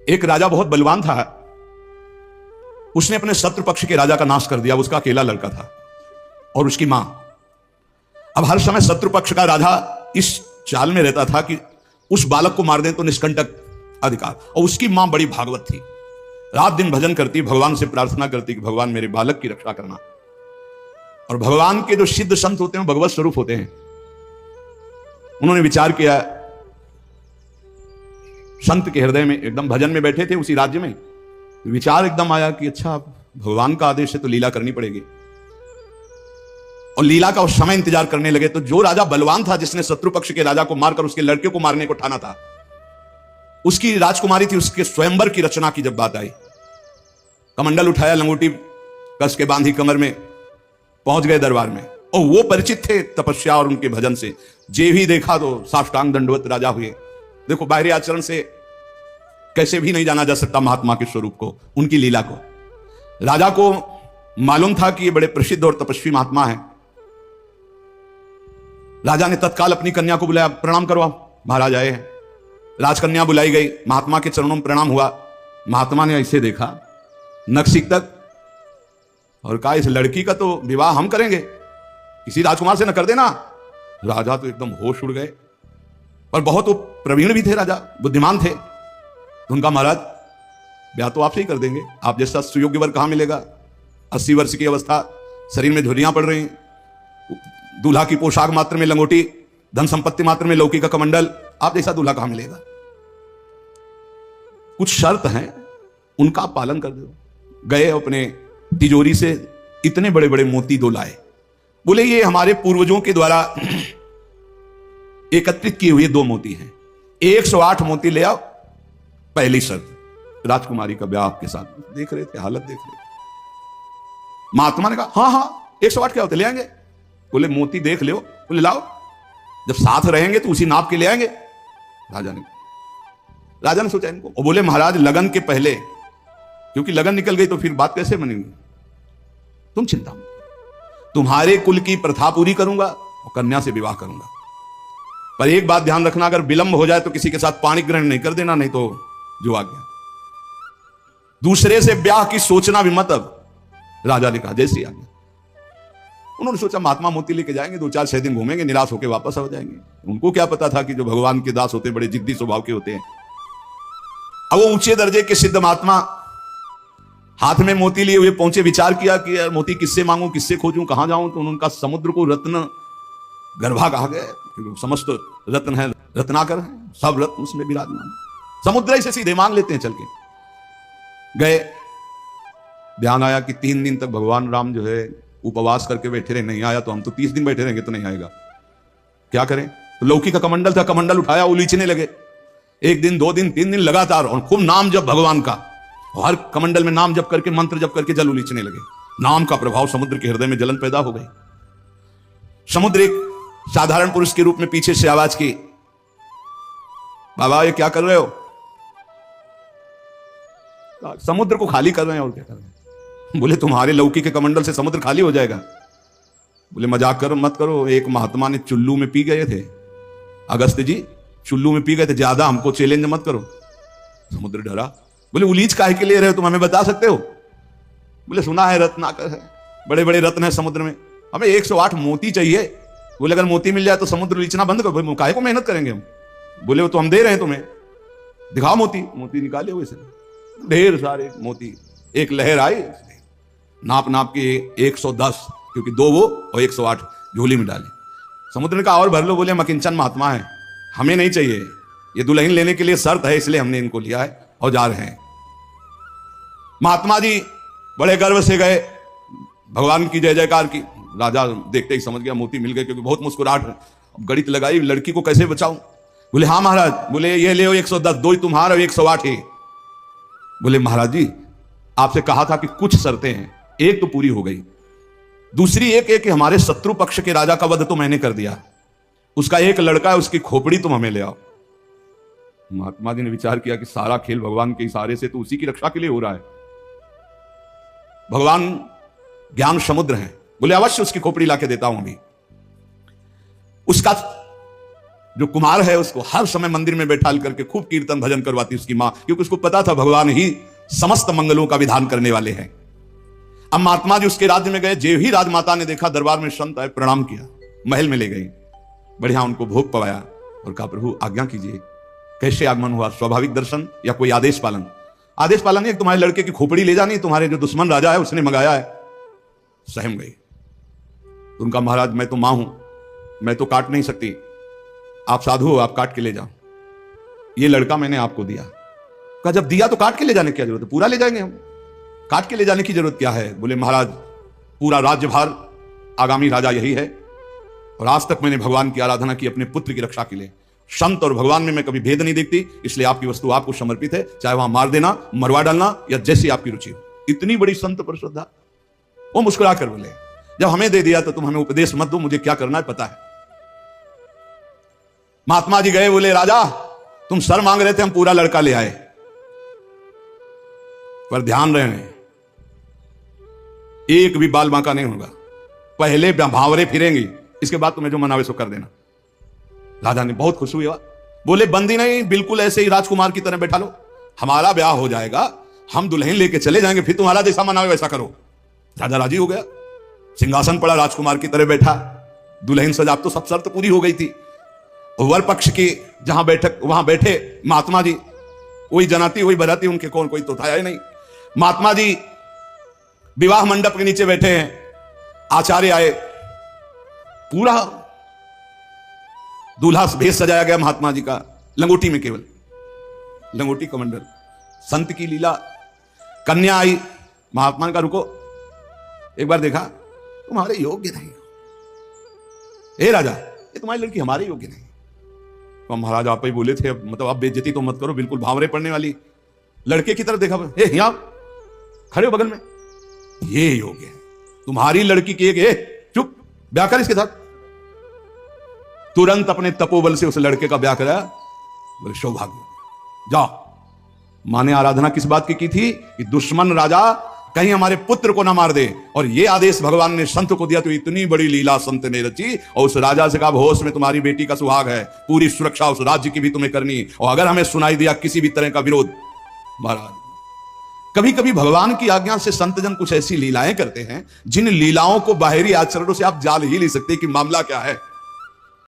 एक राजा बहुत बलवान था, उसने अपने शत्रु पक्ष के राजा का नाश कर दिया। उसका अकेला लड़का था और उसकी मां। अब हर समय शत्रु पक्ष का राजा इस चाल में रहता था कि उस बालक को मार दें तो निष्कंटक अधिकार। और उसकी मां बड़ी भागवत थी, रात दिन भजन करती, भगवान से प्रार्थना करती कि भगवान मेरे बालक की रक्षा करना। और भगवान के जो सिद्ध संत होते हैं भगवत स्वरूप होते हैं। उन्होंने विचार किया, संत के हृदय में, एकदम भजन में बैठे थे उसी राज्य में, विचार एकदम आया कि अच्छा भगवान का आदेश है तो लीला करनी पड़ेगी। और लीला का उस समय इंतजार करने लगे। तो जो राजा बलवान था, जिसने शत्रु पक्ष के राजा को मारकर उसके लड़के को मारने को ठाना था, उसकी राजकुमारी थी, उसके स्वयंवर की रचना की जब बात आई, कमंडल उठाया, लंगोटी कस के बांधी कमर में, पहुंच गए दरबार में। और वो परिचित थे तपस्या और उनके भजन से, जे भी देखा तो साष्टांग दंडवत राजा हुए। देखो, बाहरी आचरण से कैसे भी नहीं जाना जा सकता महात्मा के स्वरूप को, उनकी लीला को। राजा को मालूम था कि ये बड़े प्रसिद्ध और तपस्वी महात्मा हैं। राजा ने तत्काल अपनी कन्या को बुलाया, प्रणाम करवाओ, महाराज आए हैं। राजकन्या बुलाई गई, महात्मा के चरणों में प्रणाम हुआ। महात्मा ने ऐसे देखा नक्सिक तक और कहा, इस लड़की का तो विवाह हम करेंगे, किसी राजकुमार से न कर देना। राजा तो एकदम होश उड़ गए। और बहुत वो प्रवीण भी थे, राजा बुद्धिमान थे। तो उनका, महाराज ब्याह तो आपसे ही कर देंगे, आप जैसा सुयोग्य वर कहां मिलेगा। 80 वर्ष की अवस्था, शरीर में झुर्रियां पड़ रही, दूल्हा की पोशाक मात्र में लंगोटी, धन संपत्ति मात्र में लौकी का कमंडल, आप जैसा दूल्हा कहां मिलेगा। कुछ शर्त हैं, उनका पालन कर दो। गए अपने तिजोरी से इतने बड़े बड़े मोती दो लाए। बोले ये हमारे पूर्वजों के द्वारा एकत्रित किए हुए 2 मोती हैं, 108 मोती ले आओ। पहली शर्त, राजकुमारी का ब्याह आपके साथ। देख रहे थे, हालत देख रहे थे। महात्मा ने कहा, हाँ हाँ 108 क्या होते, ले आएंगे। बोले मोती देख लो। बोले लाओ, जब साथ रहेंगे तो उसी नाप के ले आएंगे। राजा ने सोचा इनको, और बोले महाराज लगन के पहले, क्योंकि लगन निकल गई तो फिर बात कैसे बनेगी, तुम चिंता मत, तुम्हारे कुल की प्रथा पूरी करूंगा और कन्या से विवाह करूंगा। पर एक बात ध्यान रखना, अगर विलंब हो जाए तो किसी के साथ पाणी ग्रहण नहीं कर देना, नहीं तो जो आ गया। दूसरे से ब्याह की सोचना भी मत। अब राजा ने कहा जैसे आ गया। उन्होंने सोचा महात्मा मोती लेके जाएंगे, 2-4-6 दिन घूमेंगे, निराश होकर वापस आ जाएंगे। उनको क्या पता था कि जो भगवान के दास होते हैं बड़े जिद्दी स्वभाव के होते हैं। अब वो ऊंचे दर्जे के सिद्ध महात्मा हाथ में मोती लिए हुए पहुंचे। विचार किया कि यार मोती किससे मांगू, किससे खोजूं, कहां जाऊं। तो उनका समुद्र को रत्न गर्भा कहा गया, क्योंकि समस्त रत्न है, रत्नाकर है, सब रत्न उसमें विराजमान। समुद्र से सीधे मांग लेते हैं चल के। गए, ध्यान आया कि 3 दिन तक भगवान राम जो है उपवास करके बैठे रहे, नहीं आया तो हम तो 30 दिन बैठे रहेंगे तो नहीं आएगा, क्या करें। तो लौकी का कमंडल था, कमंडल उठाया, उलीचने लगे। 1 दिन 2 दिन 3 दिन लगातार, और खूब नाम जप भगवान का। हर कमंडल में नाम जप करके, मंत्र जप करके जल उलीचने लगे। नाम का प्रभाव समुद्र के हृदय में जलन पैदा हो गई। समुद्र एक साधारण पुरुष के रूप में पीछे से आवाज की, बाबा ये क्या कर रहे हो। समुद्र को खाली कर रहे हैं, और क्या कर रहे हैं। बोले तुम्हारे लौकी के कमंडल से समुद्र खाली हो जाएगा। बोले मजाक करो मत करो, एक महात्मा ने चुल्लू में पी गए थे, अगस्त जी चुल्लू में पी गए थे, ज्यादा हमको चैलेंज मत करो। समुद्र डरा। बोले उलीच काहे के ले रहे हो, तुम हमें बता सकते हो। बोले सुना है रत्नाकर है, बड़े बड़े रत्न है समुद्र में, हमें 108 मोती चाहिए। बोले अगर मोती मिल जाए तो समुद्र उलीचना बंद करो, काहे को मेहनत करेंगे हम। बोले वो तो हम दे रहे हैं तुम्हें, दिखाओ मोती। मोती निकाले हुए से ढेर सारे मोती। एक लहर आई, नाप नाप के 110, क्योंकि 2 वो और 108 झोली में डाले। समुद्र ने कहा और भर लो। बोले मकिंचन महात्मा है, हमें नहीं चाहिए, ये दुल्हन लेने के लिए शर्त है, इसलिए हमने इनको लिया है और जा रहे हैं। महात्मा जी बड़े गर्व से गए, भगवान की जय जयकार की। राजा देखते ही समझ गया मोती मिल गए, क्योंकि बहुत मुस्कुराहट है। गणित लगाई, लड़की को कैसे बचाऊं। बोले हाँ महाराज। बोले ये ले 110, 2 तुम्हारा 108 है। बोले महाराज जी आपसे कहा था कि कुछ शर्तें हैं, एक तो पूरी हो गई, दूसरी एक है कि हमारे शत्रु पक्ष के राजा का वध तो मैंने कर दिया, उसका एक लड़का है, उसकी खोपड़ी तुम हमें ले आओ। महात्मा जी ने विचार किया कि सारा खेल भगवान के इशारे से तो उसी की रक्षा के लिए हो रहा है, भगवान ज्ञान समुद्र है। बोले अवश्य उसकी खोपड़ी लाके देता हूं अभी। उसका जो कुमार है उसको हर समय मंदिर में बैठा करके खूब कीर्तन भजन करवाती उसकी मां, क्योंकि उसको पता था भगवान ही समस्त मंगलों का विधान करने वाले हैं। अब महात्मा जी उसके राज्य में गए, जो ही राजमाता ने देखा दरबार में संत आए, प्रणाम किया, महल में ले गई, बढ़िया उनको भोग पवाया और कहा प्रभु आज्ञा कीजिए, कैसे आगमन हुआ? स्वाभाविक दर्शन या कोई आदेश पालन? आदेश पालन नहीं, तुम्हारे लड़के की खोपड़ी ले जानी, तुम्हारे जो दुश्मन राजा है उसने मंगाया है। सहम गई। तो उनका महाराज मैं तो मां हूं, मैं तो काट नहीं सकती, आप साधु हो, आप काट के ले जाओ, ये लड़का मैंने आपको दिया। कहा जब दिया तो काट के ले जाने की क्या जरूरत है, पूरा ले जाएंगे हम, काट के ले जाने की जरूरत क्या है? बोले महाराज पूरा राज्यभार आगामी राजा यही है, और आज तक मैंने भगवान की आराधना की अपने पुत्र की रक्षा के लिए, संत और भगवान में मैं कभी भेद नहीं देखती, इसलिए आपकी वस्तु आपको समर्पित है, चाहे वहां मार देना, मरवा डालना, या जैसी आपकी रुचि हो। इतनी बड़ी संत पर श्रद्धा। वो मुस्कुरा कर बोले जब हमें दे दिया तो तुम हमें उपदेश मत दो, मुझे क्या करना है पता है। महात्मा जी गए, बोले राजा तुम सर मांग रहे थे, हम पूरा लड़का ले आए, पर ध्यान रहे एक भी बाल बांका नहीं होगा, पहले भावरे फिरेंगी, इसके बाद तुम्हें जो मनावे सो कर देना। राजा ने बहुत खुश हुआ, बोले बंदी नहीं, बिल्कुल ऐसे ही राजकुमार की तरह बैठा लो, हमारा ब्याह हो जाएगा, हम दुल्हन लेके चले जाएंगे, फिर तुम्हारा जैसा मनावे वैसा करो। राजा राजी हो गया, सिंहासन पड़ा, राजकुमार की तरह बैठा, दुल्हन सजा, तो सब शर्त पूरी हो गई थी। वर पक्ष की जहां बैठक वहां बैठे महात्मा जी, वही जनाती वही बजाती, उनके कौन कोई तो था ही नहीं। महात्मा जी विवाह मंडप के नीचे बैठे हैं, आचार्य आए, पूरा दूल्हा भेष सजाया गया महात्मा जी का, लंगोटी में, केवल लंगोटी कमंडल, संत की लीला। कन्या आई, महात्मा ने कहा रुको, एक बार देखा तुम्हारे योग्य नहीं हो, हे राजा ये तुम्हारी लड़की हमारे योग्य नहीं। तो महाराज आप ही बोले थे, मतलब आप बेइज्जती तो मत करो, बिल्कुल भावरे पड़ने वाली। लड़के की तरफ देखा, हे यहां खड़े हो बगल में, ये योग्य है तुम्हारी लड़की की, एक चुप ब्याह कर इसके साथ। तुरंत अपने तपोबल से उस लड़के का ब्याह कराया। बोले सौभाग्य, जाओ। मां ने आराधना किस बात की थी कि दुश्मन राजा कहीं हमारे पुत्र को ना मार दे, और ये आदेश भगवान ने संत को दिया, तो इतनी बड़ी लीला संत ने रची। और उस राजा से कहा होश में तुम्हारी बेटी का सुहाग है, पूरी सुरक्षा उस राज्य की भी तुम्हें करनी, और अगर हमें सुनाई दिया किसी भी तरह का विरोध, महाराज कभी कभी भगवान की आज्ञा से संतजन कुछ ऐसी लीलाएं करते हैं जिन लीलाओं को बाहरी आचरणों से आप जान ही नहीं सकते कि मामला क्या है।